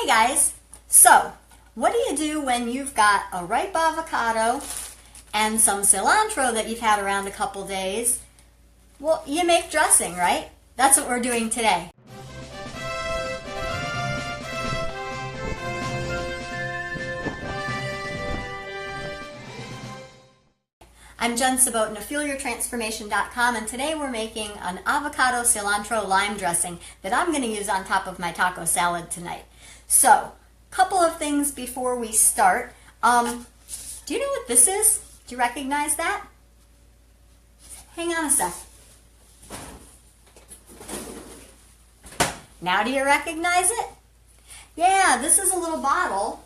Hey guys, so what do you do when you've got a ripe avocado and some cilantro that you've had around a couple days? Well, you make dressing, right? That's what we're doing today. I'm Jen Sabotin of FeelYourTransformation.com, and today we're making an avocado cilantro lime dressing that I'm going to use on top of my taco salad tonight. So, a couple of things before we start. Do you know what this is? Do you recognize that? Hang on a sec. Now do you recognize it? Yeah, this is a little bottle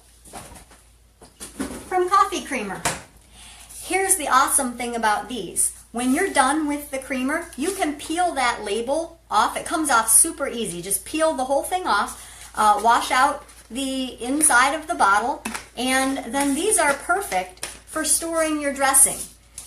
from Coffee Creamer. Here's the awesome thing about these. When you're done with the creamer, you can peel that label off. It comes off super easy. Just peel the whole thing off, wash out the inside of the bottle, and then these are perfect for storing your dressing.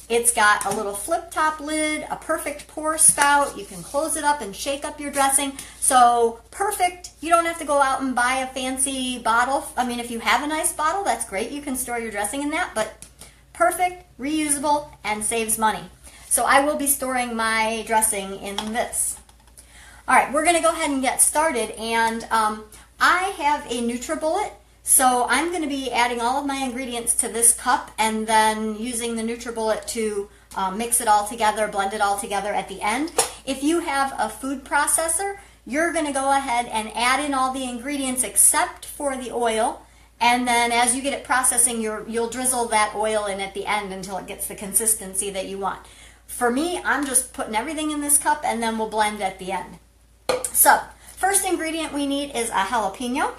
It's got a little flip top lid, a perfect pour spout. You can close it up and shake up your dressing. So perfect. You don't have to go out and buy a fancy bottle. I mean, if you have a nice bottle, that's great. You can store your dressing in that, but perfect, reusable, and saves money. So I will be storing my dressing in this. All right, we're going to go ahead and get started. And I have a NutriBullet, so I'm going to be adding all of my ingredients to this cup and then using the NutriBullet to mix it all together, blend it all together at the end. If you have a food processor, you're going to go ahead and add in all the ingredients except for the oil. And then as you get it processing, you'll drizzle that oil in at the end until it gets the consistency that you want. For me, I'm just putting everything in this cup and then we'll blend at the end. So, first ingredient we need is a jalapeno.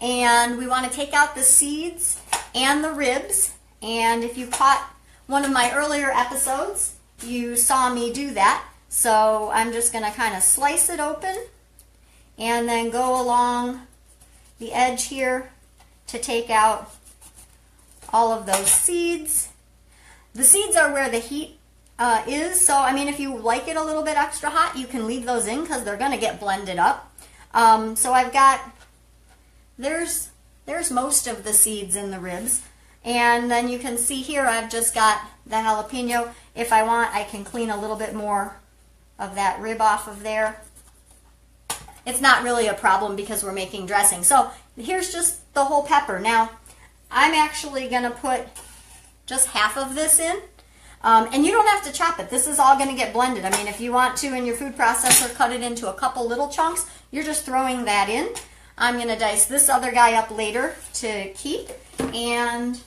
And we want to take out the seeds and the ribs. And if you caught one of my earlier episodes, you saw me do that. So I'm just going to kind of slice it open and then go along the edge here to take out all of those seeds. The seeds are where the heat is, so I mean if you like it a little bit extra hot, you can leave those in because they're going to get blended up. So I've got, there's most of the seeds in the ribs, and then you can see here I've just got the jalapeno. If I want, I can clean a little bit more of that rib off of there. It's not really a problem because we're making dressing. So here's just the whole pepper. Now, I'm actually going to put just half of this in. And you don't have to chop it. This is all going to get blended. I mean, if you want to in your food processor cut it into a couple little chunks, you're just throwing that in. I'm going to dice this other guy up later to keep. And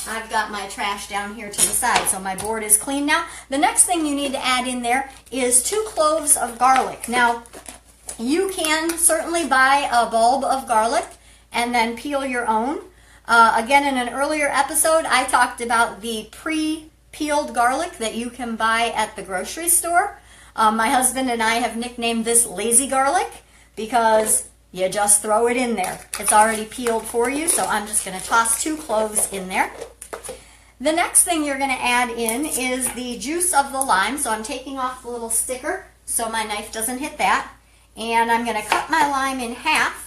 I've got my trash down here to the side, so my board is clean now. The next thing you need to add in there is 2 cloves of garlic. Now, you can certainly buy a bulb of garlic and then peel your own. Again, in an earlier episode, I talked about the pre-peeled garlic that you can buy at the grocery store. My husband and I have nicknamed this lazy garlic because you just throw it in there. It's already peeled for you, so I'm just going to toss 2 cloves in there. The next thing you're going to add in is the juice of the lime. So I'm taking off the little sticker so my knife doesn't hit that. And I'm going to cut my lime in half.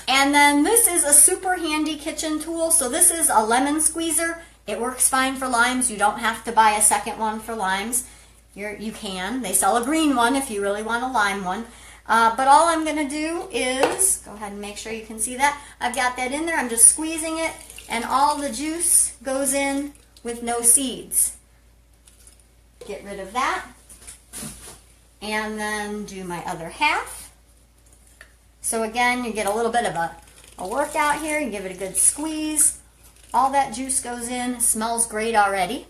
And then this is a super handy kitchen tool. So this is a lemon squeezer. It works fine for limes. You don't have to buy a second one for limes. You can. They sell a green one if you really want a lime one. But all I'm going to do is, go ahead and make sure you can see that. I've got that in there. I'm just squeezing it. And all the juice goes in with no seeds. Get rid of that. And then do my other half. So again, you get a little bit of a workout here. You give it a good squeeze. All that juice goes in. It smells great already.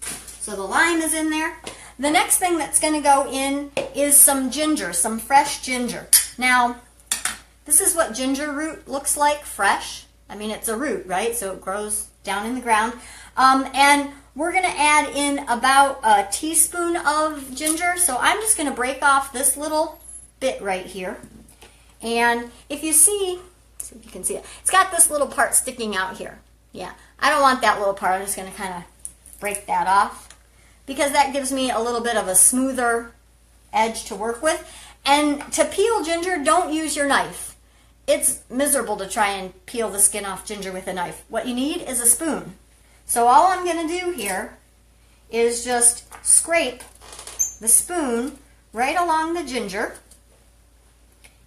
So the lime is in there. The next thing that's going to go in is some ginger, some fresh ginger. Now, this is what ginger root looks like fresh. I mean, it's a root, right? So it grows down in the ground. And we're going to add in about a teaspoon of ginger. So I'm just going to break off this little bit right here. And if you see if you can see it, it's got this little part sticking out here. Yeah, I don't want that little part. I'm just going to kind of break that off because that gives me a little bit of a smoother edge to work with. And to peel ginger, don't use your knife. It's miserable to try and peel the skin off ginger with a knife. What you need is a spoon. So all I'm going to do here is just scrape the spoon right along the ginger.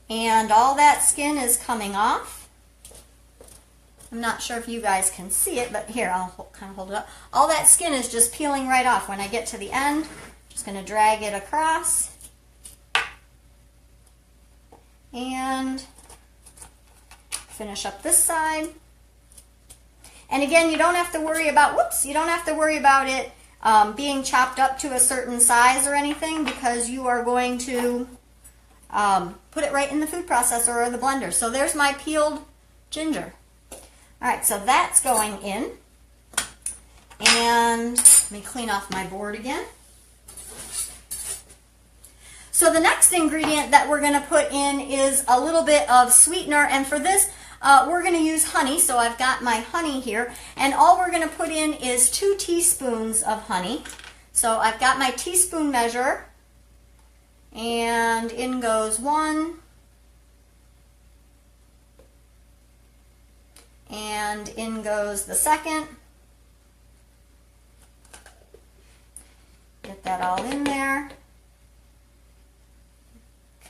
And all that skin is coming off. I'm not sure if you guys can see it, but here, I'll kind of hold it up. All that skin is just peeling right off. When I get to the end, I'm just going to drag it across. And finish up this side. And again, you don't have to worry about, you don't have to worry about it being chopped up to a certain size or anything, because you are going to put it right in the food processor or the blender. So there's my peeled ginger. All right, so that's going in. And let me clean off my board again. So the next ingredient that we're going to put in is a little bit of sweetener, and for this we're going to use honey. So I've got my honey here, and all we're going to put in is 2 teaspoons of honey. So I've got my teaspoon measure, and in goes 1, and in goes the second. Get that all in there.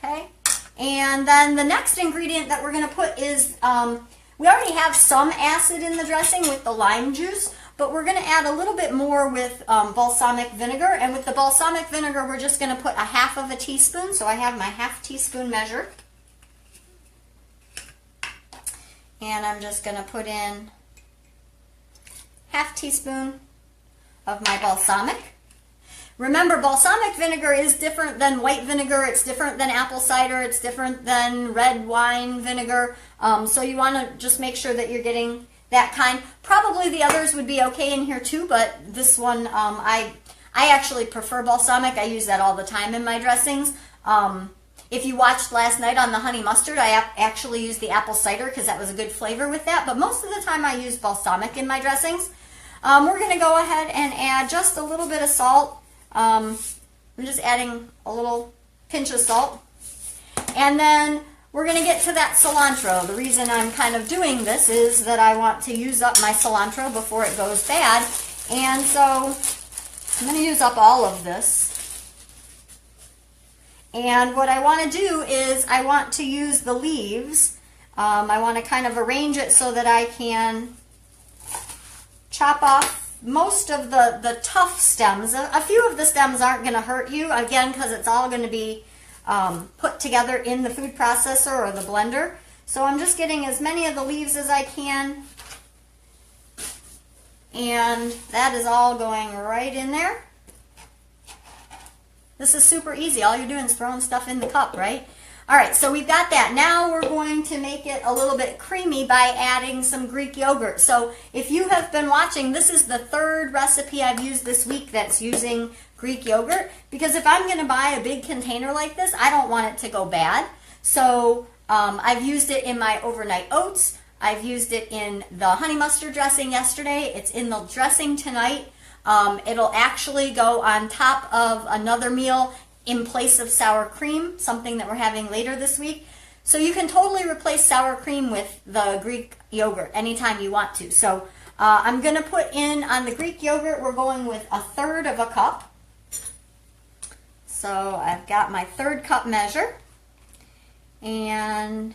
Okay, and then the next ingredient that we're going to put is, we already have some acid in the dressing with the lime juice, but we're going to add a little bit more with balsamic vinegar. And with the balsamic vinegar, we're just going to put 1/2 teaspoon. So I have my 1/2 teaspoon measure. And I'm just going to put in 1/2 teaspoon of my balsamic. Remember, balsamic vinegar is different than white vinegar. It's different than apple cider. It's different than red wine vinegar. So you want to just make sure that you're getting that kind. Probably the others would be okay in here too, but this one, I actually prefer balsamic. I use that all the time in my dressings. If you watched last night on the honey mustard, I actually used the apple cider because that was a good flavor with that. But most of the time I use balsamic in my dressings. We're going to go ahead and add just a little bit of salt. I'm just adding a little pinch of salt. And then we're going to get to that cilantro. The reason I'm kind of doing this is that I want to use up my cilantro before it goes bad. And so I'm going to use up all of this. And what I want to do is I want to use the leaves. I want to kind of arrange it so that I can chop off most of the tough stems. A few of the stems aren't going to hurt you, again, because it's all going to be put together in the food processor or the blender. So I'm just getting as many of the leaves as I can. And that is all going right in there. This is super easy. All you're doing is throwing stuff in the cup, right? All right, so we've got that. Now we're going to make it a little bit creamy by adding some Greek yogurt. So if you have been watching, this is the 3rd recipe I've used this week that's using Greek yogurt. Because if I'm going to buy a big container like this, I don't want it to go bad. So I've used it in my overnight oats. I've used it in the honey mustard dressing yesterday. It's in the dressing tonight. It'll actually go on top of another meal in place of sour cream, something that we're having later this week. So you can totally replace sour cream with the Greek yogurt anytime you want to. So I'm going to put in on the Greek yogurt, we're going with 1/3 cup. So I've got my 1/3 cup measure. And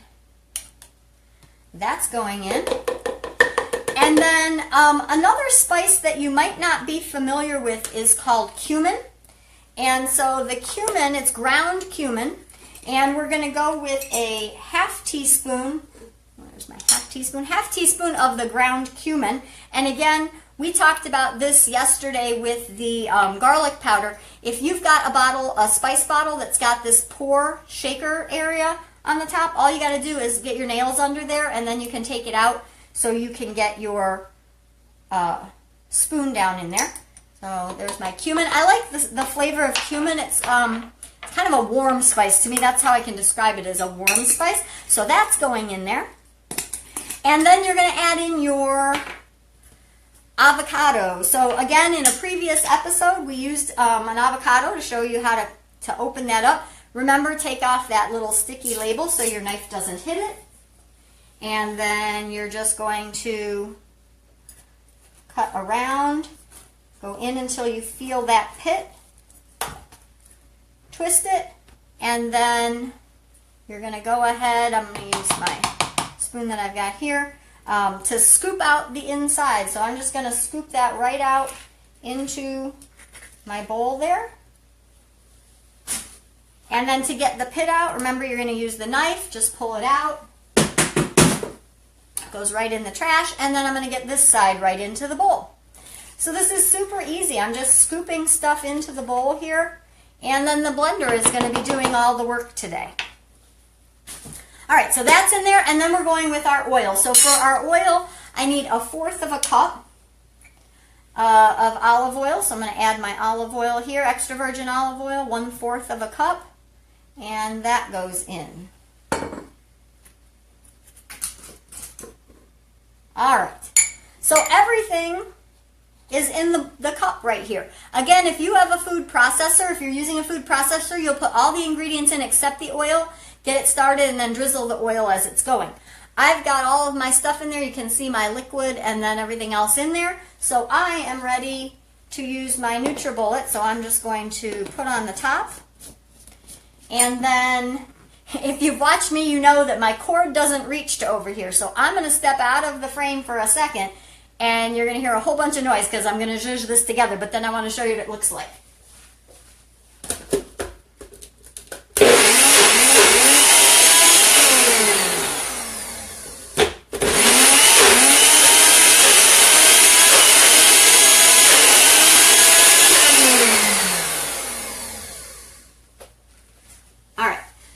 that's going in. And then another spice that you might not be familiar with is called cumin. And so the cumin, it's ground cumin, and we're going to go with a 1/2 teaspoon, where's my 1/2 teaspoon? 1/2 teaspoon of the ground cumin. And again, we talked about this yesterday with the garlic powder. If you've got a spice bottle that's got this pour shaker area on the top, all you got to do is get your nails under there, and then you can take it out so you can get your spoon down in there. So there's my cumin. I like the flavor of cumin. It's kind of a warm spice. To me, that's how I can describe it, as a warm spice. So that's going in there. And then you're going to add in your avocado. So again, in a previous episode, we used an avocado to show you how to open that up. Remember, take off that little sticky label so your knife doesn't hit it. And then you're just going to cut around, go in until you feel that pit, twist it, and then you're going to go ahead, I'm going to use my spoon that I've got here, to scoop out the inside. So I'm just going to scoop that right out into my bowl there. And then to get the pit out, remember you're going to use the knife, just pull it out. Goes right in the trash, and then I'm going to get this side right into the bowl. So this is super easy. I'm just scooping stuff into the bowl here, and then the blender is going to be doing all the work today. All right, so that's in there, and then we're going with our oil. So for our oil, I need 1/4 of a cup of olive oil. So I'm going to add my olive oil here, extra virgin olive oil, 1/4 of a cup, and that goes in. All right, so everything is in the cup right here. Again, if you have a food processor, if you're using a food processor, you'll put all the ingredients in except the oil, get it started, and then drizzle the oil as it's going. I've got all of my stuff in there. You can see my liquid and then everything else in there. So I am ready to use my NutriBullet. So I'm just going to put on the top. And then if you've watched me, you know that my cord doesn't reach to over here. So I'm going to step out of the frame for a second, and you're going to hear a whole bunch of noise because I'm going to zhuzh this together, but then I want to show you what it looks like.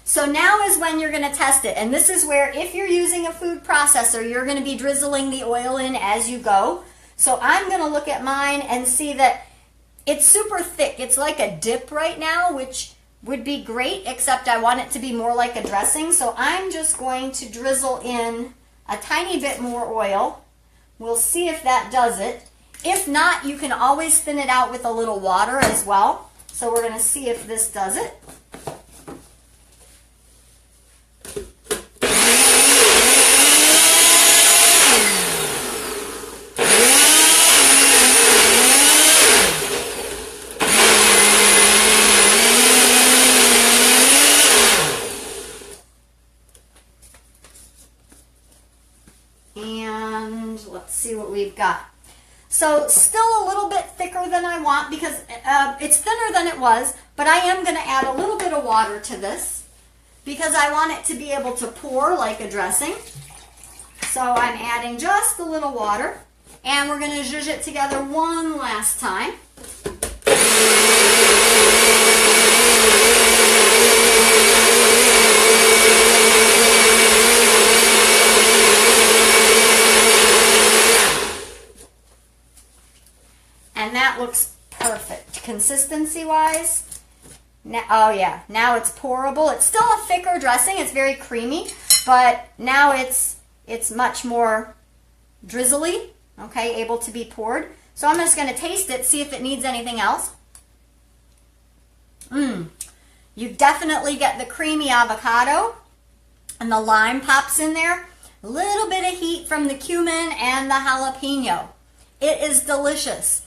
So now is when you're going to test it, and this is where, if you're using a food processor, you're going to be drizzling the oil in as you go. So I'm going to look at mine and see that it's super thick. It's like a dip right now, which would be great, except I want it to be more like a dressing. So I'm just going to drizzle in a tiny bit more oil. We'll see if that does it. If not, you can always thin it out with a little water as well. So we're going to see if this does it. And let's see what we've got. So still a little bit thicker than I want because it's thinner than it was, but I am going to add a little bit of water to this because I want it to be able to pour like a dressing. So I'm adding just a little water, and we're going to zhuzh it together one last time. And that looks perfect consistency-wise. Now, oh yeah, now it's pourable. It's still a thicker dressing. It's very creamy, but now it's much more drizzly, okay, able to be poured. So I'm just going to taste it, see if it needs anything else. You definitely get the creamy avocado, and the lime pops in there. A little bit of heat from the cumin and the jalapeno. It is delicious.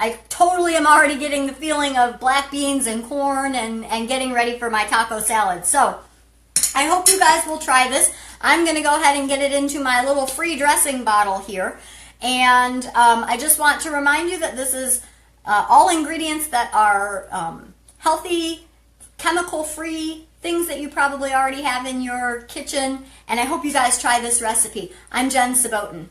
I totally am already getting the feeling of black beans and corn and getting ready for my taco salad. So I hope you guys will try this. I'm going to go ahead and get it into my little free dressing bottle here. And I just want to remind you that this is all ingredients that are healthy, chemical-free, things that you probably already have in your kitchen. And I hope you guys try this recipe. I'm Jen Sabotin.